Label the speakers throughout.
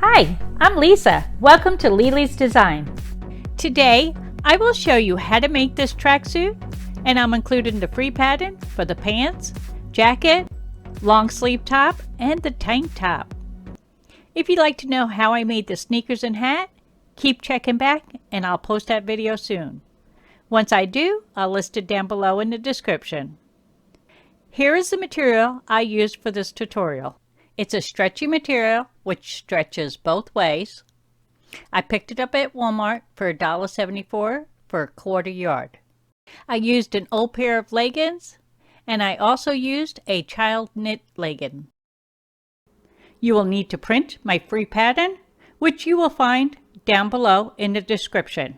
Speaker 1: Hi, I'm Lisa. Welcome to Lelesdesigns. Today, I will show you how to make this tracksuit, and I'm including the free pattern for the pants, jacket, long sleeve top, and the tank top. If you'd like to know how I made the sneakers and hat, keep checking back and I'll post that video soon. Once I do, I'll list it down below in the description. Here is the material I used for this tutorial. It's a stretchy material which stretches both ways. I picked it up at Walmart for $1.74 for a quarter yard. I used an old pair of leggings, and I also used a child knit legging. You will need to print my free pattern, which you will find down below in the description.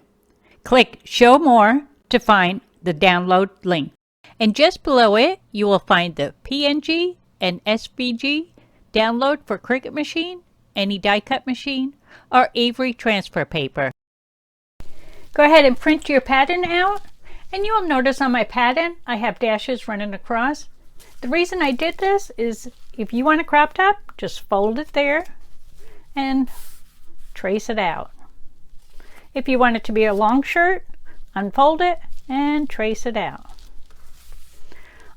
Speaker 1: Click Show More to find the download link. And just below it, you will find the PNG and SVG download for Cricut machine, any die cut machine, or Avery transfer paper. Go ahead and print your pattern out, and you will notice on my pattern I have dashes running across. The reason I did this is if you want a crop top, just fold it there and trace it out. If you want it to be a long shirt, unfold it and trace it out.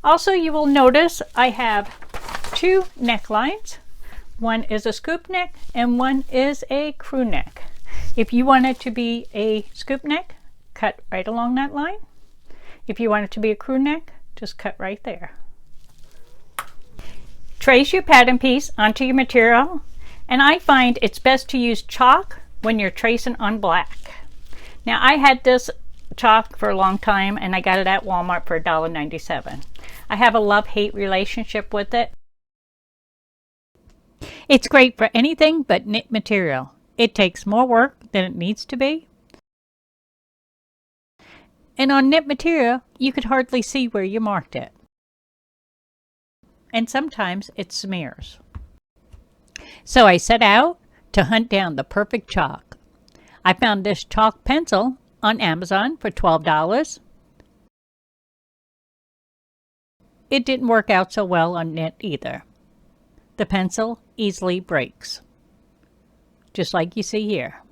Speaker 1: Also, you will notice I have two necklines. One is a scoop neck and one is a crew neck. If you want it to be a scoop neck, cut right along that line. If you want it to be a crew neck, just cut right there. Trace your pattern piece onto your material, and I find it's best to use chalk when you're tracing on black. Now, I had this chalk for a long time and I got it at Walmart for $1.97. I have a love-hate relationship with it. It's great for anything but knit material. It takes more work than it needs to be. And on knit material, you could hardly see where you marked it. And sometimes it smears. So I set out to hunt down the perfect chalk. I found this chalk pencil on Amazon for $12. It didn't work out so well on knit either. The pencil easily breaks, just like you see here.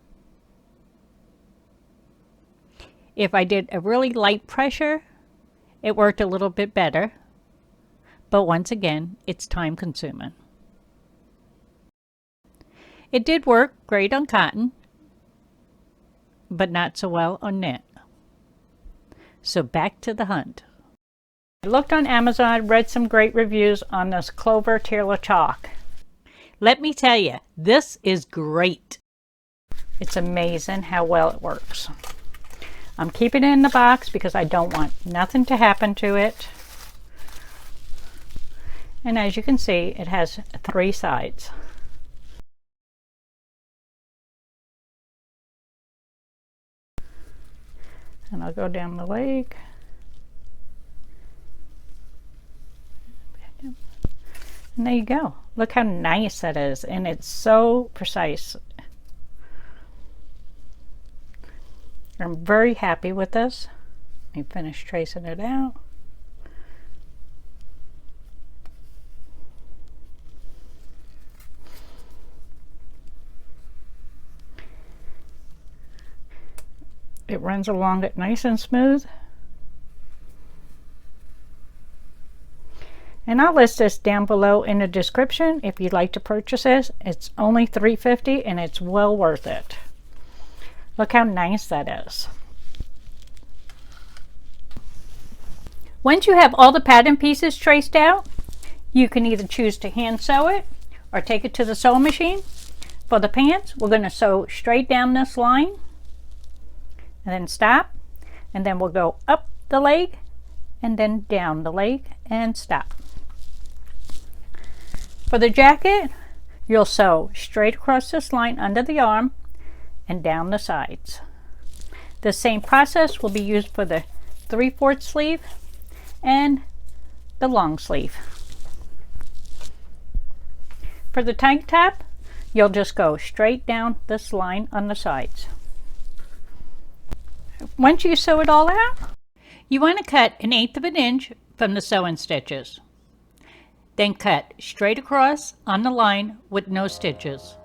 Speaker 1: If I did a really light pressure, it worked a little bit better, but once again, it's time consuming. It did work great on cotton, but not so well on knit. So back to the hunt. I looked on Amazon, read some great reviews on this Clover Taylor chalk. Let me tell you, this is great. It's amazing how well it works. I'm keeping it in the box because I don't want nothing to happen to it. And as you can see, it has 3 sides. And I'll go down the leg. And there you go. Look how nice that is. And it's so precise. I'm very happy with this. Let me finish tracing it out. It runs along it nice and smooth. And I'll list this down below in the description if you'd like to purchase this. It's only $3.50 and it's well worth it. Look how nice that is. Once you have all the pattern pieces traced out, you can either choose to hand sew it or take it to the sewing machine. For the pants, we're going to sew straight down this line and then stop, and then we'll go up the leg and then down the leg and stop. For the jacket, you'll sew straight across this line under the arm and down the sides. The same process will be used for the 3/4 sleeve and the long sleeve. For the tank top, you'll just go straight down this line on the sides. Once you sew it all out, you want to cut 1/8 of an inch from the sewing stitches. Then cut straight across on the line with no stitches.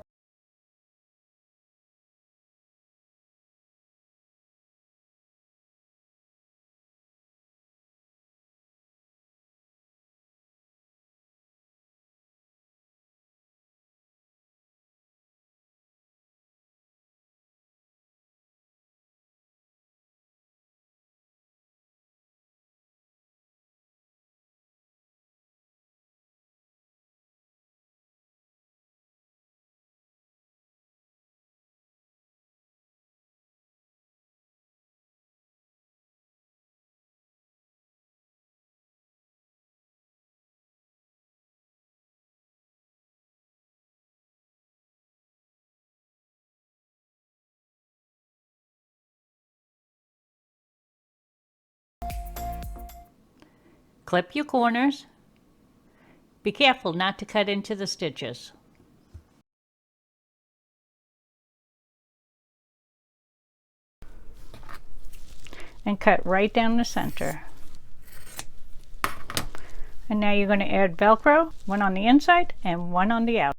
Speaker 1: Clip your corners. Be careful not to cut into the stitches. And cut right down the center. And now you're going to add Velcro, one on the inside and one on the outside.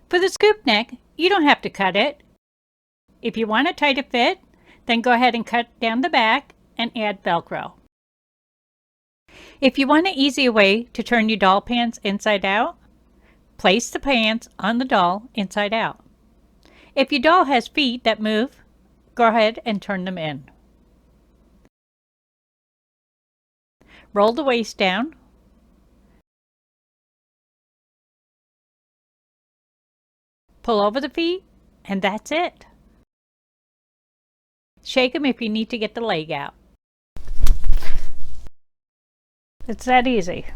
Speaker 1: For the scoop neck, you don't have to cut it. If you want a tighter fit, then go ahead and cut down the back and add Velcro. If you want an easier way to turn your doll pants inside out, place the pants on the doll inside out. If your doll has feet that move, go ahead and turn them in. Roll the waist down. Pull over the feet, and that's it. Shake them if you need to get the leg out. It's that easy.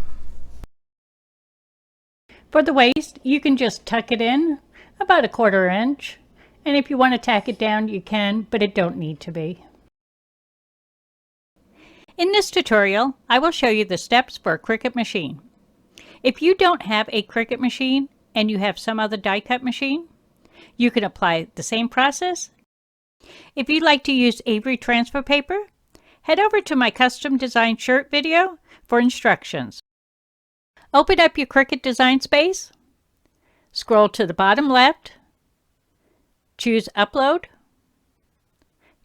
Speaker 1: For the waist, you can just tuck it in about 1/4 inch. And if you want to tack it down, you can, but it don't need to be. In this tutorial, I will show you the steps for a Cricut machine. If you don't have a Cricut machine and you have some other die cut machine, you can apply the same process. If you'd like to use Avery transfer paper, head over to my custom design shirt video for instructions. Open up your Cricut design space, scroll to the bottom left, choose Upload,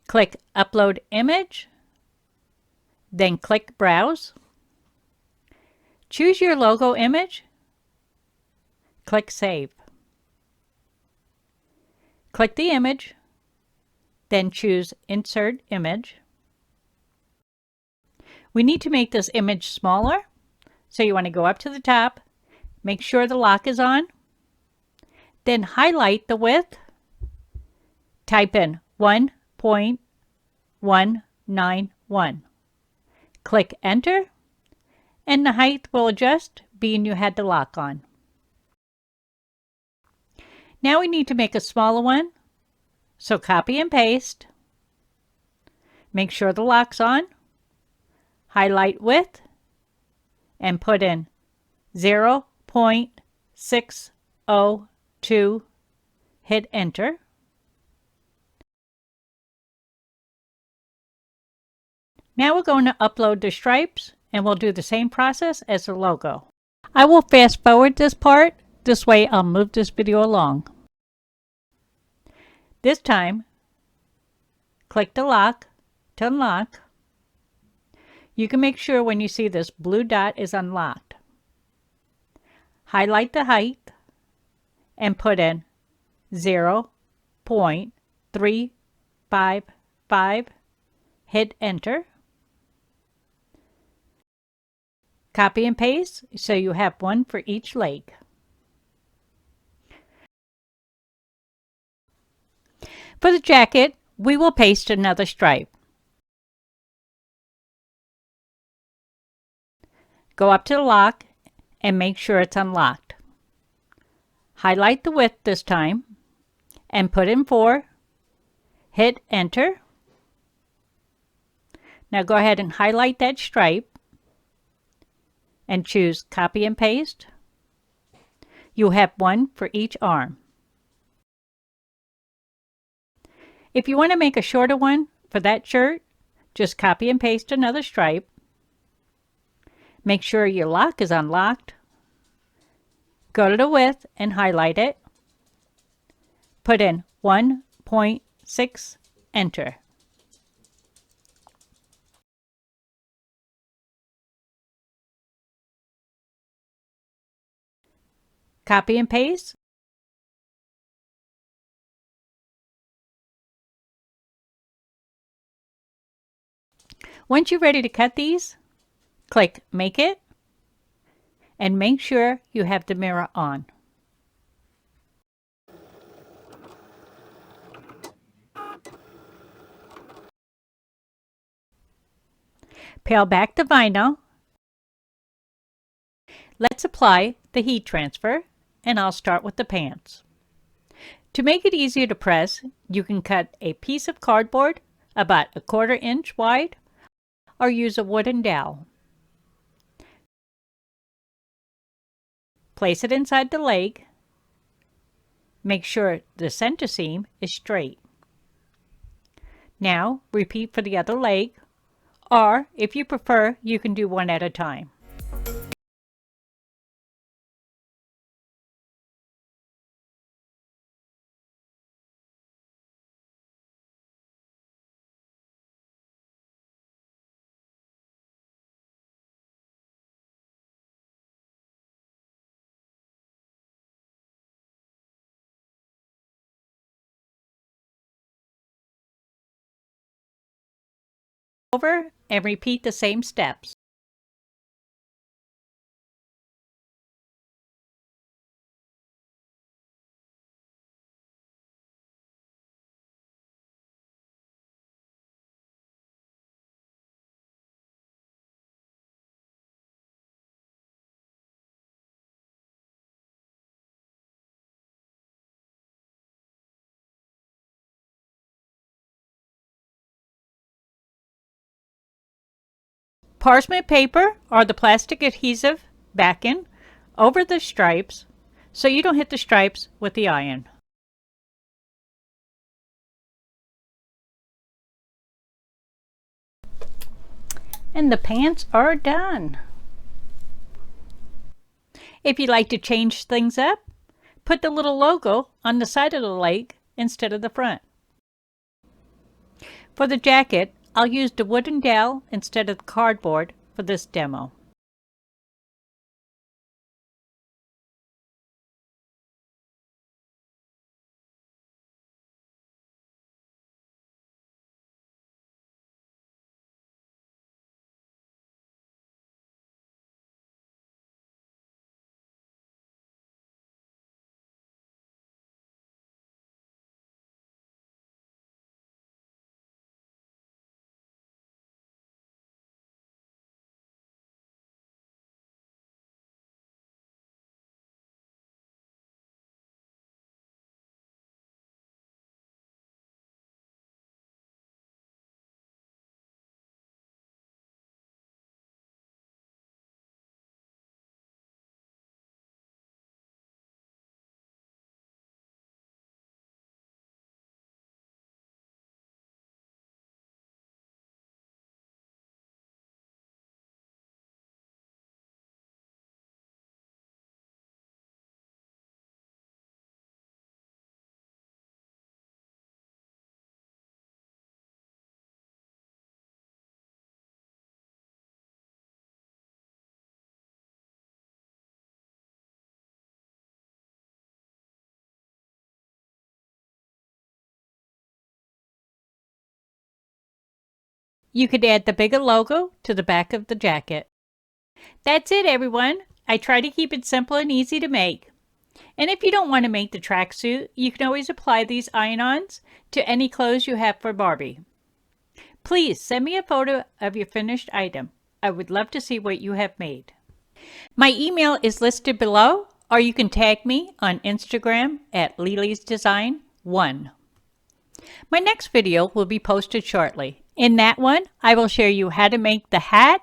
Speaker 1: click Upload Image, then click Browse. Choose your logo image, click Save. Click the image, then choose Insert Image. We need to make this image smaller, so you want to go up to the top, make sure the lock is on, then highlight the width, type in 1.191. Click Enter, and the height will adjust, being you had the lock on. Now we need to make a smaller one, so copy and paste. Make sure the lock's on, highlight width, and put in 0.602, hit Enter. Now we're going to upload the stripes, and we'll do the same process as the logo. I will fast forward this part, this way I'll move this video along. This time, click the lock to unlock. You can make sure when you see this blue dot is unlocked. Highlight the height and put in 0.355, hit Enter. Copy and paste so you have one for each leg. For the jacket, we will paste another stripe. Go up to the lock and make sure it's unlocked. Highlight the width this time and put in 4. Hit Enter. Now go ahead and highlight that stripe and choose Copy and Paste. You'll have one for each arm. If you want to make a shorter one for that shirt, just copy and paste another stripe. Make sure your lock is unlocked. Go to the width and highlight it. Put in 1.6, Enter. Copy and paste. Once you're ready to cut these, click Make It and make sure you have the mirror on. Peel back the vinyl. Let's apply the heat transfer, and I'll start with the pants. To make it easier to press, you can cut a piece of cardboard about 1/4 inch wide or use a wooden dowel. Place it inside the leg. Make sure the center seam is straight. Now repeat for the other leg, or if you prefer, you can do one at a time. Over and repeat the same steps. Parchment paper or the plastic adhesive backing over the stripes so you don't hit the stripes with the iron. And the pants are done. If you'd like to change things up, put the little logo on the side of the leg instead of the front. For the jacket, I'll use the wooden dowel instead of the cardboard for this demo. You could add the bigger logo to the back of the jacket. That's it, everyone. I try to keep it simple and easy to make. And if you don't want to make the tracksuit, you can always apply these iron-ons to any clothes you have for Barbie. Please send me a photo of your finished item. I would love to see what you have made. My email is listed below, or you can tag me on Instagram at Lelesdesigns1. My next video will be posted shortly. In that one, I will show you how to make the hat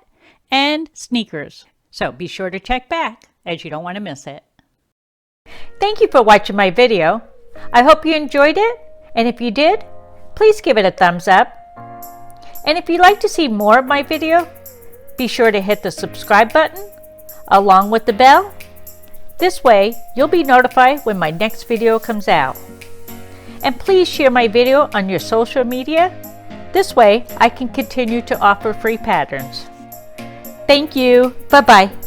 Speaker 1: and sneakers. So be sure to check back, as you don't want to miss it. Thank you for watching my video. I hope you enjoyed it, and if you did, please give it a thumbs up. And if you'd like to see more of my video, be sure to hit the subscribe button along with the bell. This way, you'll be notified when my next video comes out. And please share my video on your social media. This way, I can continue to offer free patterns. Thank you. Bye-bye.